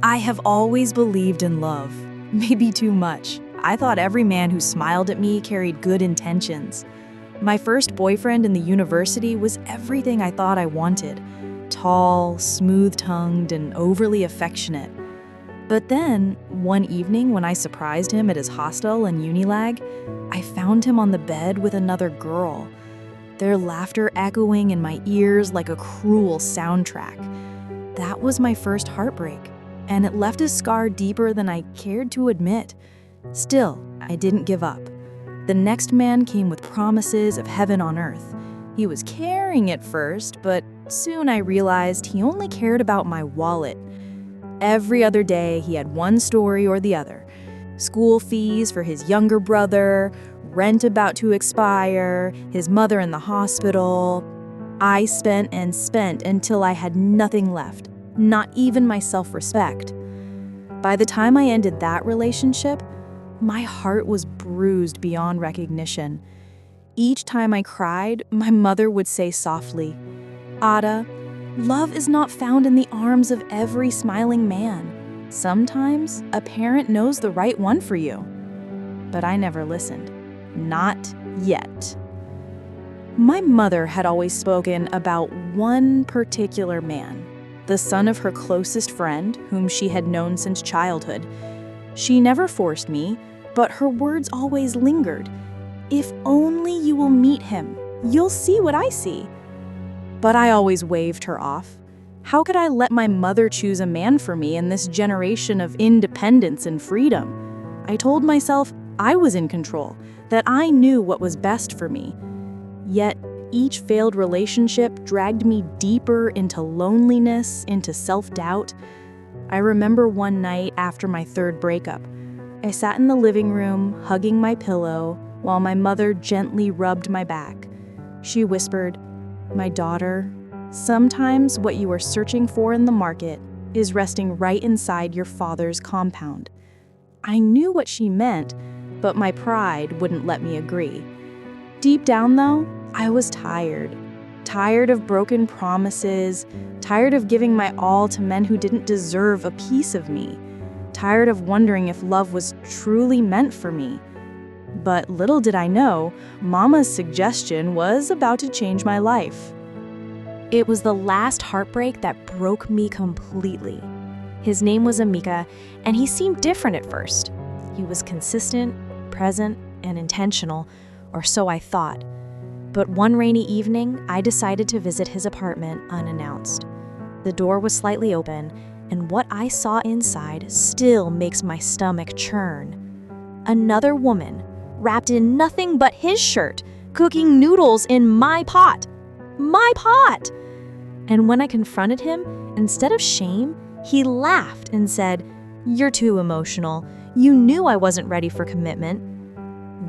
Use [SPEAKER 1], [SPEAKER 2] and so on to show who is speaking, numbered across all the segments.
[SPEAKER 1] I have always believed in love. Maybe too much. I thought every man who smiled at me carried good intentions. My first boyfriend in the university was everything I thought I wanted. Tall, smooth-tongued, and overly affectionate. But then, one evening when I surprised him at his hostel in Unilag, I found him on the bed with another girl, their laughter echoing in my ears like a cruel soundtrack. That was my first heartbreak, and it left a scar deeper than I cared to admit. Still, I didn't give up. The next man came with promises of heaven on earth. He was caring at first, but soon I realized he only cared about my wallet. Every other day, he had one story or the other. School fees for his younger brother, rent about to expire, his mother in the hospital. I spent and spent until I had nothing left, not even my self-respect. By the time I ended that relationship, my heart was bruised beyond recognition. Each time I cried, my mother would say softly, "Ada, love is not found in the arms of every smiling man. Sometimes a parent knows the right one for you." But I never listened. Not yet. My mother had always spoken about one particular man, the son of her closest friend, whom she had known since childhood. She never forced me, but her words always lingered. "If only you will meet him, you'll see what I see." But I always waved her off. How could I let my mother choose a man for me in this generation of independence and freedom? I told myself I was in control, that I knew what was best for me. Yet, each failed relationship dragged me deeper into loneliness, into self-doubt. I remember one night after my third breakup, I sat in the living room, hugging my pillow, while my mother gently rubbed my back. She whispered, "My daughter, sometimes what you are searching for in the market is resting right inside your father's compound." I knew what she meant, but my pride wouldn't let me agree. Deep down, though, I was tired. Tired of broken promises, tired of giving my all to men who didn't deserve a piece of me, tired of wondering if love was truly meant for me. But little did I know, Mama's suggestion was about to change my life. It was the last heartbreak that broke me completely. His name was Amika, and he seemed different at first. He was consistent, present, and intentional, or so I thought. But one rainy evening, I decided to visit his apartment unannounced. The door was slightly open, and what I saw inside still makes my stomach churn. Another woman, wrapped in nothing but his shirt, cooking noodles in my pot. My pot! And when I confronted him, instead of shame, he laughed and said, "You're too emotional. You knew I wasn't ready for commitment."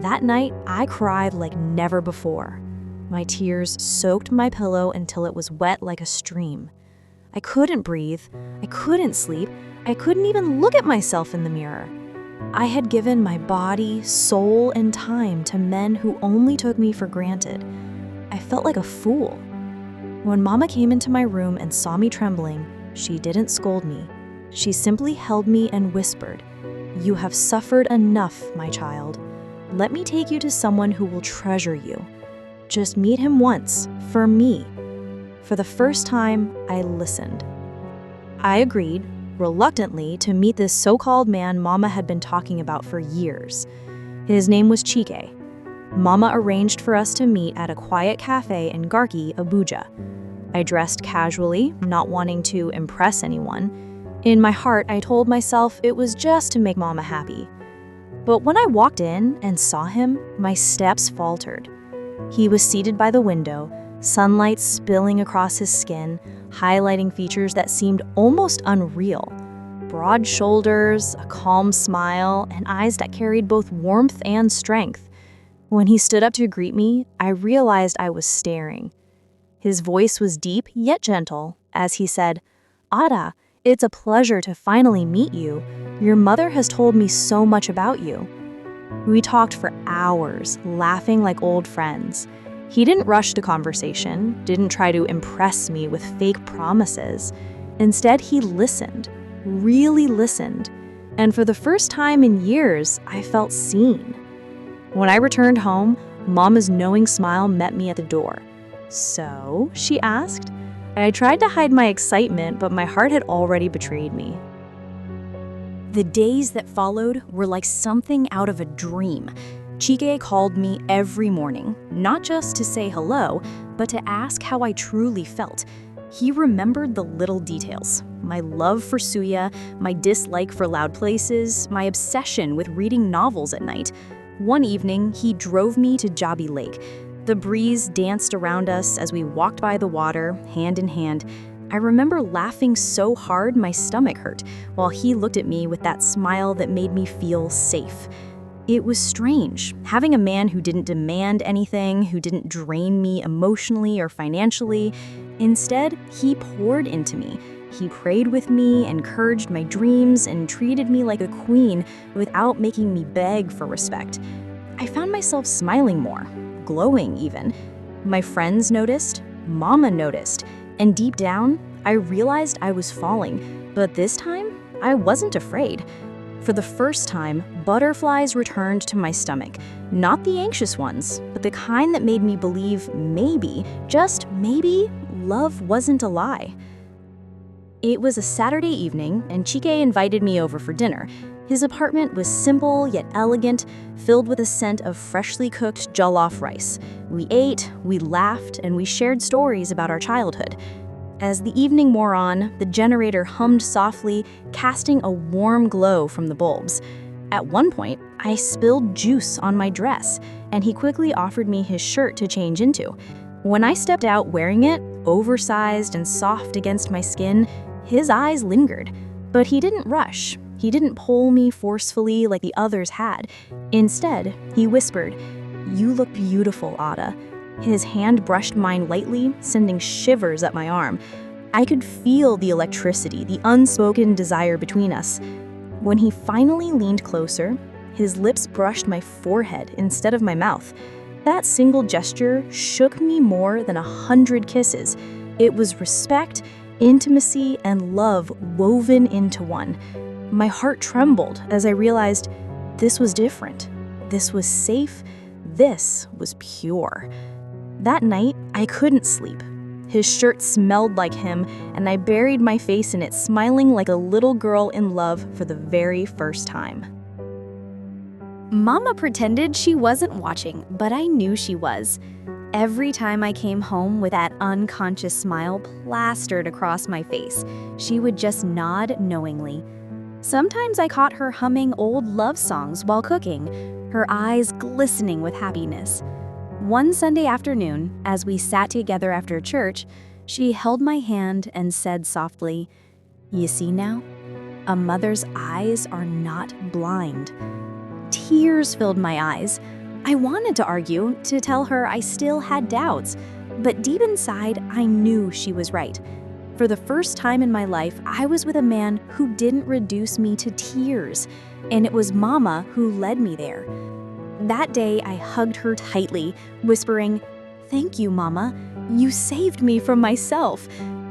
[SPEAKER 1] That night, I cried like never before. My tears soaked my pillow until it was wet like a stream. I couldn't breathe. I couldn't sleep. I couldn't even look at myself in the mirror. I had given my body, soul, and time to men who only took me for granted. I felt like a fool. When Mama came into my room and saw me trembling, she didn't scold me. She simply held me and whispered, "You have suffered enough, my child. Let me take you to someone who will treasure you. Just meet him once, for me." For the first time, I listened. I agreed, reluctantly, to meet this so-called man Mama had been talking about for years. His name was Chike. Mama arranged for us to meet at a quiet cafe in Garki, Abuja. I dressed casually, not wanting to impress anyone. In my heart, I told myself it was just to make Mama happy. But when I walked in and saw him, my steps faltered. He was seated by the window, sunlight spilling across his skin, highlighting features that seemed almost unreal. Broad shoulders, a calm smile, and eyes that carried both warmth and strength. When he stood up to greet me, I realized I was staring. His voice was deep yet gentle as he said, "Ada, it's a pleasure to finally meet you. Your mother has told me so much about you." We talked for hours, laughing like old friends. He didn't rush the conversation, didn't try to impress me with fake promises. Instead, he listened, really listened. And for the first time in years, I felt seen. When I returned home, Mama's knowing smile met me at the door. "So?" she asked. I tried to hide my excitement, but my heart had already betrayed me. The days that followed were like something out of a dream. Chike called me every morning, not just to say hello, but to ask how I truly felt. He remembered the little details: my love for suya, my dislike for loud places, my obsession with reading novels at night. One evening, he drove me to Jabi Lake. The breeze danced around us as we walked by the water, hand in hand. I remember laughing so hard my stomach hurt, while he looked at me with that smile that made me feel safe. It was strange, having a man who didn't demand anything, who didn't drain me emotionally or financially. Instead, he poured into me. He prayed with me, encouraged my dreams, and treated me like a queen without making me beg for respect. I found myself smiling more, glowing even. My friends noticed, Mama noticed, and deep down, I realized I was falling. But this time, I wasn't afraid. For the first time, butterflies returned to my stomach. Not the anxious ones, but the kind that made me believe maybe, just maybe, love wasn't a lie. It was a Saturday evening, and Chike invited me over for dinner. His apartment was simple yet elegant, filled with a scent of freshly cooked jollof rice. We ate, we laughed, and we shared stories about our childhood. As the evening wore on, the generator hummed softly, casting a warm glow from the bulbs. At one point, I spilled juice on my dress, and he quickly offered me his shirt to change into. When I stepped out wearing it, oversized and soft against my skin, his eyes lingered. But he didn't rush. He didn't pull me forcefully like the others had. Instead, he whispered, "You look beautiful, Ada." His hand brushed mine lightly, sending shivers up my arm. I could feel the electricity, the unspoken desire between us. When he finally leaned closer, his lips brushed my forehead instead of my mouth. That single gesture shook me more than 100 kisses. It was respect, intimacy, and love woven into one. My heart trembled as I realized this was different. This was safe. This was pure. That night, I couldn't sleep. His shirt smelled like him, and I buried my face in it, smiling like a little girl in love for the very first time.
[SPEAKER 2] Mama pretended she wasn't watching, but I knew she was. Every time I came home with that unconscious smile plastered across my face, she would just nod knowingly. Sometimes I caught her humming old love songs while cooking, her eyes glistening with happiness. One Sunday afternoon, as we sat together after church, she held my hand and said softly, "You see now? A mother's eyes are not blind." Tears filled my eyes. I wanted to argue, to tell her I still had doubts, but deep inside, I knew she was right. For the first time in my life, I was with a man who didn't reduce me to tears, and it was Mama who led me there. That day, I hugged her tightly, whispering, "Thank you, Mama. You saved me from myself."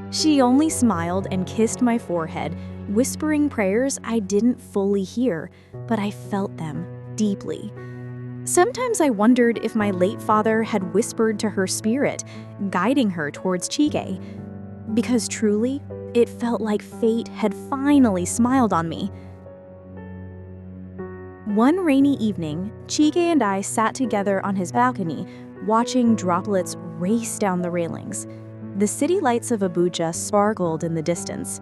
[SPEAKER 2] She only smiled and kissed my forehead, whispering prayers I didn't fully hear, but I felt them deeply. Sometimes I wondered if my late father had whispered to her spirit, guiding her towards Chike. Because truly, it felt like fate had finally smiled on me. One rainy evening, Chike and I sat together on his balcony, watching droplets race down the railings. The city lights of Abuja sparkled in the distance.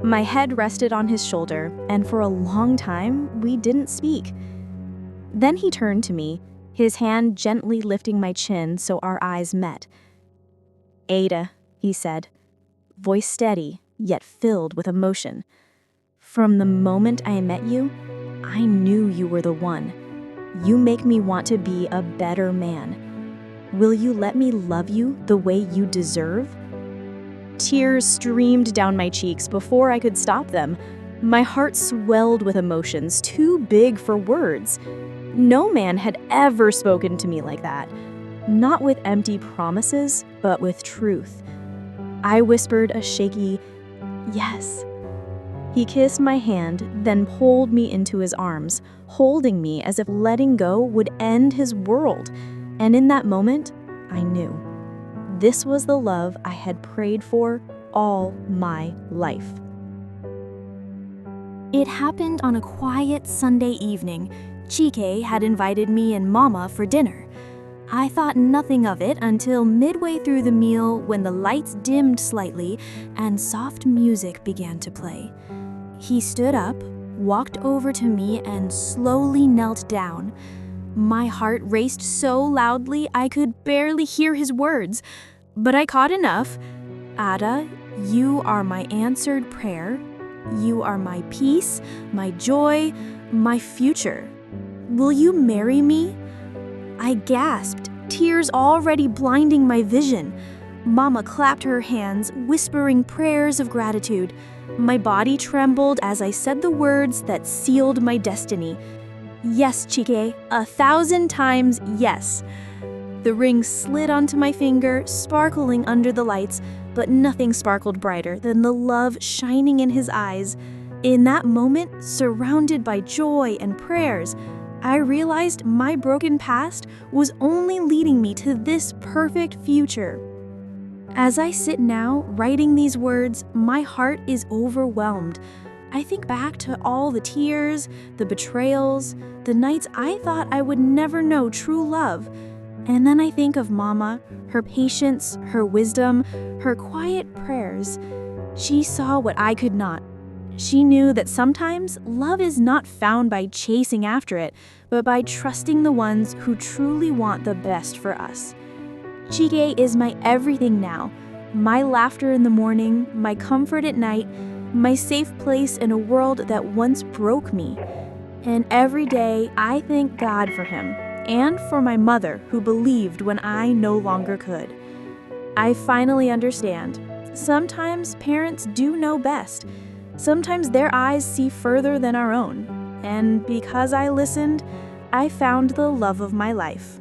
[SPEAKER 2] My head rested on his shoulder, and for a long time, we didn't speak. Then he turned to me, his hand gently lifting my chin so our eyes met. "Ada," he said, voice steady, yet filled with emotion. "From the moment I met you, I knew you were the one. You make me want to be a better man. Will you let me love you the way you deserve?" Tears streamed down my cheeks before I could stop them. My heart swelled with emotions too big for words. No man had ever spoken to me like that. Not with empty promises, but with truth. I whispered a shaky, "Yes." He kissed my hand, then pulled me into his arms, holding me as if letting go would end his world. And in that moment, I knew. This was the love I had prayed for all my life.
[SPEAKER 1] It happened on a quiet Sunday evening. Chike had invited me and Mama for dinner. I thought nothing of it until midway through the meal when the lights dimmed slightly and soft music began to play. He stood up, walked over to me, and slowly knelt down. My heart raced so loudly I could barely hear his words, but I caught enough. Ada, you are my answered prayer. You are my peace, my joy, my future. Will you marry me? I gasped, tears already blinding my vision. Mama clapped her hands, whispering prayers of gratitude. My body trembled as I said the words that sealed my destiny. Yes, Chike, 1,000 times yes. The ring slid onto my finger, sparkling under the lights, but nothing sparkled brighter than the love shining in his eyes. In that moment, surrounded by joy and prayers, I realized my broken past was only leading me to this perfect future. As I sit now, writing these words, my heart is overwhelmed. I think back to all the tears, the betrayals, the nights I thought I would never know true love. And then I think of Mama, her patience, her wisdom, her quiet prayers. She saw what I could not. She knew that sometimes love is not found by chasing after it, but by trusting the ones who truly want the best for us. Chike is my everything now, my laughter in the morning, my comfort at night, my safe place in a world that once broke me. And every day I thank God for him and for my mother who believed when I no longer could. I finally understand. Sometimes parents do know best. Sometimes their eyes see further than our own. And because I listened, I found the love of my life.